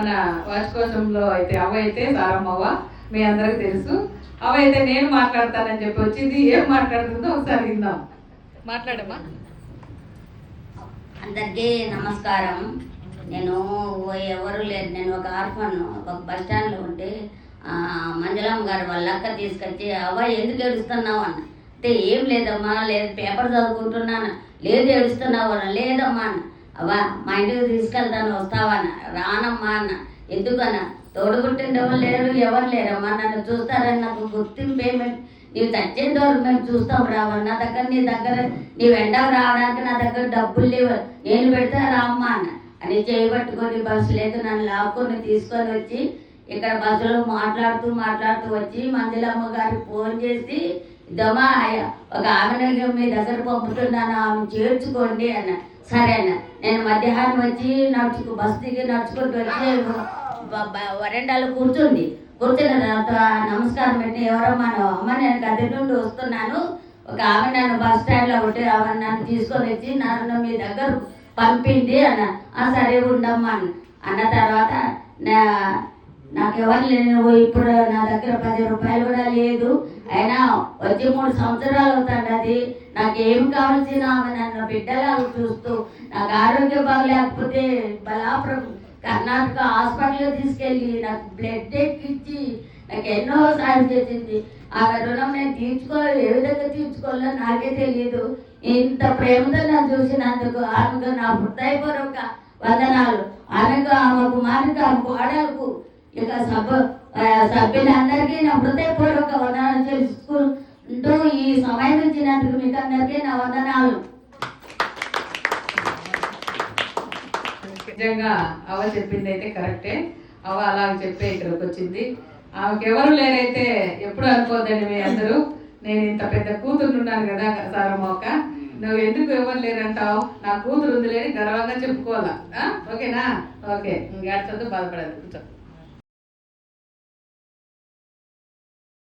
మన వార్షికోత్సవంలో అయితే అవ్వ అయితే సారమ్మవ్వ మీ అందరికి తెలుసు. అవ్వ అయితే నేను మాట్లాడతానని చెప్పి వచ్చింది. ఏం మాట్లాడుతుందో ఒకసారి విందాం. మాట్లాడమ్మా. అందరికీ నమస్కారం. నేను ఎవరు లేదు, నేను ఒక ఆర్ఫన్ ఒక బస్ స్టాండ్లో ఉంటే మంజులమ్మ గారు వాళ్ళ అక్క తీసుకొచ్చి అవ్వ ఎందుకు ఏడుస్తున్నావు అన్న. అంటే ఏం లేదమ్మా, లేదు పేపర్ చదువుకుంటున్నాను. లేదు ఏడుస్తున్నావు అన్న. లేదమ్మా అన్న. అవ్వ మా ఇంటికి తీసుకెళ్తాను వస్తావా అన్న. రానమ్మా అన్న. ఎందుకన్న, తోడుగుట్టిండెవరు లేరు, ఎవరు లేరమ్మా, నన్ను చూస్తారని నాకు గుర్తింపు ఏమిటి, నీవు చచ్చేంత వరకు మేము చూస్తాం రావా, నా దగ్గర నీ వెంట రావడానికి నా దగ్గర డబ్బులు లేవు, నేను పెడతా రామ్మా అన్న అని చేయబట్టుకొని బస్సు లేదు నన్ను లాక్కొని తీసుకొని వచ్చి ఇక్కడ బస్సులో మాట్లాడుతూ వచ్చి మంజులమ్మ గారికి ఫోన్ చేసి ఇదమ్మా ఒక ఆమెను మీ దగ్గర పంపుతున్నాను, ఆమె చేర్చుకోండి అన్న. సరే అన్న. నేను మధ్యాహ్నం వచ్చి బస్సు దిగి నడుచుకుంటూ వచ్చి వరండాలో కూర్చున్న తర్వాత నమస్కారం పెట్టి ఎవరమ్మా అమ్మ, నేను గది నుండి వస్తున్నాను, ఒక ఆమె నన్ను బస్ స్టాండ్లో ఉంటే ఆమె నన్ను తీసుకొని వచ్చి నన్ను మీ దగ్గర పంపింది అన్న. సరే ఉండమ్మా అన్న తర్వాత నాకు ఎవరు లేను, ఇప్పుడు నా దగ్గర 10 రూపాయలు కూడా లేదు, అయినా వచ్చి 3 సంవత్సరాలు అవుతుంది. అది నాకేం కావాల్సిన ఆమె నన్ను బిడ్డలాగా చూస్తూ నాకు ఆరోగ్యం బాగలేకపోతే బలాపురం కర్ణాటక హాస్పిటల్లో తీసుకెళ్ళి నాకు బ్లడ్ ఎక్కించి నాకు ఎన్నో సాయం చేసింది. ఆమె రుణం నేను ఏ విధంగా తీర్చుకోవాలో నాకే తెలియదు. ఇంత ప్రేమతో నన్ను చూసినందుకు ఆమెకు నా హృదయపూర్వక వందనాలు. ఆమెకు, ఆమె కుమారుకు, ఆమె కోడలకు, ఇక సభ్యులందరికీ నా హృదయపూర్వక వందనాలు చేసుకుంటూ ఈ సమయం ఇచ్చినందుకు మీకు అందరికీ నా వందనాలు. నిజంగా అవ్వ చెప్పింది అయితే కరెక్టే. అవ్వ అలా చెప్పే ఇక్కడికి వచ్చింది. ఆమెకు ఎవరు లేరైతే ఎప్పుడు అనుకోద్దండి మీ అందరూ. నేను ఇంత పెద్ద కూతురున్నాను కదా సారమ్మక్క, నువ్వు ఎందుకు ఎవరు లేరంటావు, నా కూతురు ఉంది లేని గర్వంగా చెప్పుకోవాలా. ఓకేనా? ఓకే, ఇంకా బాధపడదు.